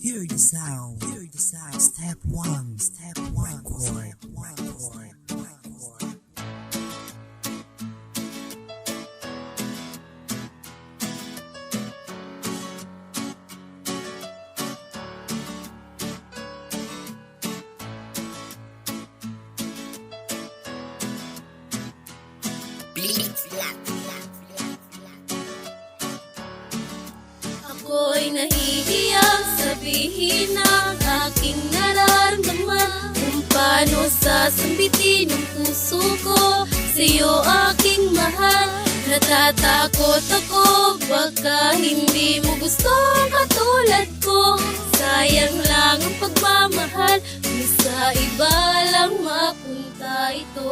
Hear the sound, step one, record. Ako'y nahihiyang sabihin ang aking nararamdaman, kung paano sasambitin ang puso ko sa'yo aking mahal. Natatakot ako, baka hindi mo gusto ang katulad ko. Sayang lang ang pagmamahal, kung sa iba lang mapunta ito.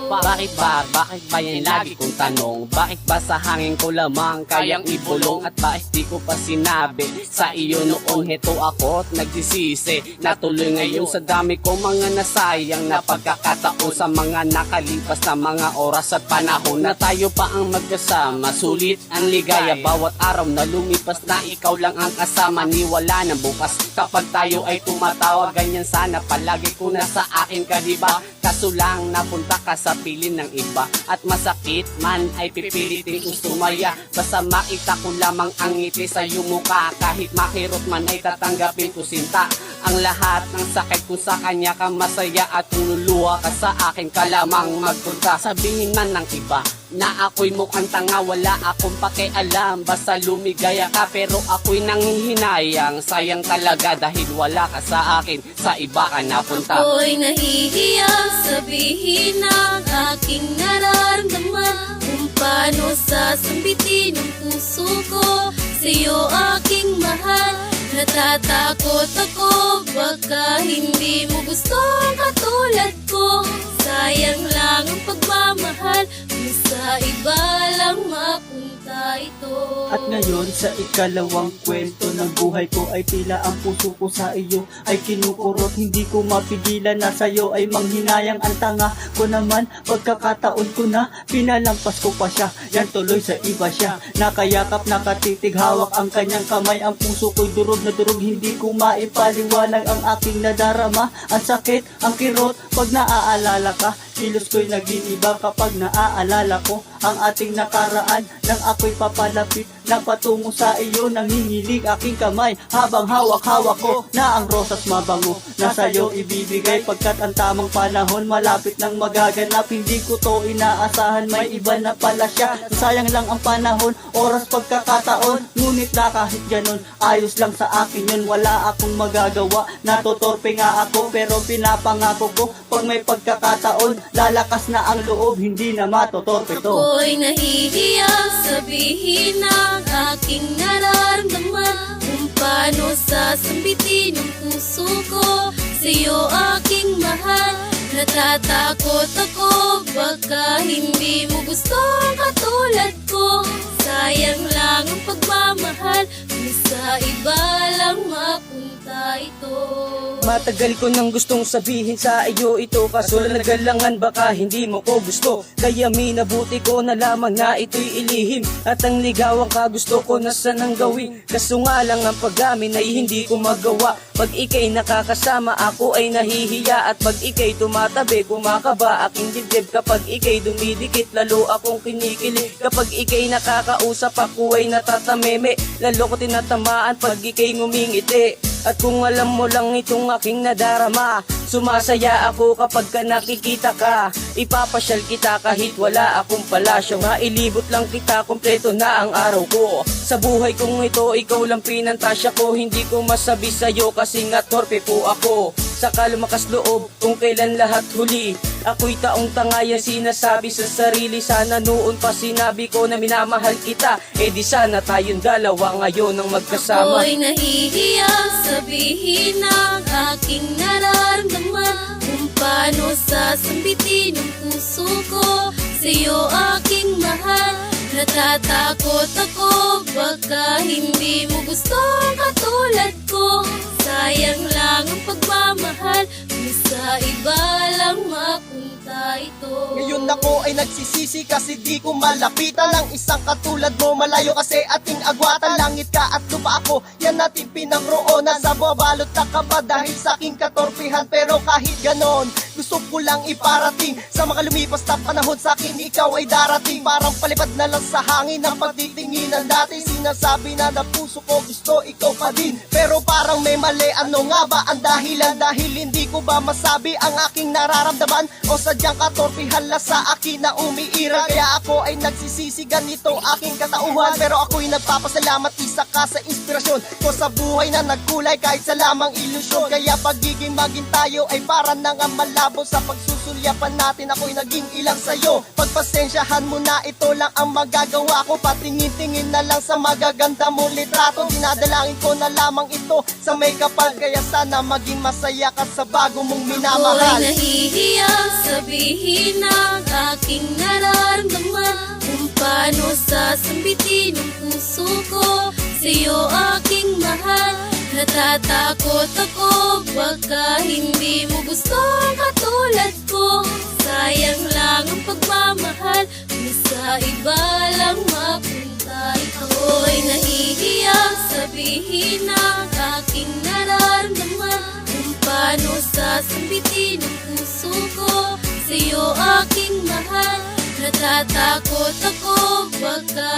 Bakit ba yan lagi kong tanong? Bakit ba sa hangin ko lamang kayang ibulong? At bakit di ko pa sinabi sa iyo noon? Heto ako't nagsisisi, natuloy ngayon sa dami ko mga nasayang na pagkakataon, sa mga nakalipas na mga oras at panahon na tayo pa ang magkasama. Sulit ang ligaya bawat araw na lumipas na ikaw lang ang kasama. Niwala ng bukas kapag tayo ay tumatawa, ganyan sana palagi ko na sa akin ka, diba? Kaso lang napunta ka sa pilin ng iba, at masakit man ay pipilitin kong sumaya. Basta makita ko lamang ang ngiti sa iyong mukha, kahit makirot man ay tatanggapin ko sinta ang lahat ng sakit ko sa kanya ka masaya. At kung luluha ka sa akin ka lamang magpunta, sabihin man ng iba na ako'y mukhang tanga, wala akong pakialam, basta lumigaya ka. Pero ako'y nanghihinayang, sayang talaga dahil wala ka sa akin, sa iba ka napunta. Ako'y nahihiyang sabihin ang aking nararamdaman, kung paano sasambitin ang puso ko sa'yo aking mahal. Natatakot ako, baka hindi mo gusto ang katulad ko. Sayang lang ang pagmamahal, kung sa iba lang mapunta ito. At ngayon sa ikalawang kwento ng buhay ko ay tila ang puso ko sa iyo ay kinukurot. Hindi ko mapigilan na sa'yo ay manghinayang. Ang tanga ko naman, pagkakataon ko na pinalampas ko pa siya. Yan tuloy sa iba siya, nakayakap, nakatitig, hawak ang kanyang kamay. Ang puso ko'y durog na durog, hindi ko maipaliwanag ang aking nadarama. Ang sakit, ang kirot, pag naaalala ka. Kilos ko'y naging iba kapag naaalala ko ang ating nakaraan. Nang ako'y papalapit na patungo sa iyo, nanginginig aking kamay habang hawak-hawak ko na ang rosas mabango na sa'yo ibibigay. Pagkat ang tamang panahon malapit nang magaganap, hindi ko to inaasahan, may iba na pala siya. Sayang lang ang panahon, oras, pagkakataon, ngunit na kahit ganun, ayos lang sa akin yun. Wala akong magagawa, natotorpe nga ako, pero pinapangako ko pag may pagkakataon, lalakas na ang loob, hindi na matotorpe to. Ako'y nahihiyang sabihin ang aking nararamdaman, kung paano sasambitin ang puso ko sa'yo aking mahal. Natatakot ako, baka hindi mo gusto ang katulad ko. Sayang lang ang pagmamahal, kung sa iba lang mapunta ito. Matagal ko nang gustong sabihin sa iyo ito, kaso nagalangan baka hindi mo ko gusto. Kaya minabuti ko na lamang na ito'y ilihim, at ang ligawan ka gusto ko na sanang gawin. Kaso nga lang ang pag-amin ay hindi ko magawa. Pag ika'y nakakasama ako ay nahihiya, at pag ika'y tumatabi kumakaba aking dibdib. Kapag ika'y dumidikit lalo akong kinikilig. Kapag ika'y nakakausap ako ay natatameme, lalo ko tinatamaan pag ika'y ngumingiti. At kung alam mo lang itong aking nadarama, sumasaya ako kapag ka nakikita ka. Ipapasyal kita kahit wala akong palasyo, mailibot lang kita, kompleto na ang araw ko. Sa buhay kong ito, ikaw lang pinantasya ko. Hindi ko masabi sa'yo kasi nga torpe po ako. Saka lumakas loob kung kailan lahat huli. Ako'y taong tangaya sinasabi sa sarili, sana noon pa sinabi ko na minamahal kita. Eh di sana tayong dalawa ngayon ang magkasama. Ako'y nahihiyang sabihin ang aking nararamdaman, kung paano sasambitin ang puso ko sa'yo aking mahal. Natatakot ako, baka hindi mo gusto ang katulad ko. Sayang lang ang pagmamahal kung sa iba lang mapunta ito. Ngayon ako ay nagsisisi kasi di ko malapitan ang isang katulad mo. Malayo kasi ating agwatan, langit ka at lupa ako, yan natin pinangroonan. Sa babalot na ka ba dahil sa aking katorpihan? Pero kahit ganon, gusto ko lang iparating sa mga lumipas na panahon, sa akin ikaw ay darating. Parang palipad na lang sa hangin ang pagtitinginan dati. Sinasabi na na puso ko gusto ikaw pa din, pero parang may mali. Ano nga ba ang dahilan? Dahil hindi ko ba masabi ang aking nararamdaman, o sadyang katorpihan lang sa akin na umiiral? Kaya ako ay nagsisisi, ganito aking katauhan. Pero ako'y nagpapasalamat, isa ka sa inspirasyon ko sa buhay na nagkulay kahit sa lamang ilusyon. Kaya pagiging maging tayo ay para nang malabo sa pagsusulyapan natin. Ako'y naging ilang sa'yo, pagpasensyahan mo na, ito lang ang magagawa ko. Patingin-tingin na lang sa magaganda mong litrato. Dinadalangin ko na lamang ito sa may kapal, kaya sana maging masaya ka sa bago mong minamahal. Ako'y nahihiyang sabihin ang aking nararamdaman, kung paano sasambitin ang puso ko sa'yo aking mahal. Natatakot ako baka hindi mo gusto ang katulad ko. Sayang lang ang pagmamahal kung sa iba lang mapunta ito. Ako'y nahihiyang sabihin ang aking nararamdaman, kung paano sasambitin ang puso ko sa'yo aking mahal. Natatakot ako baka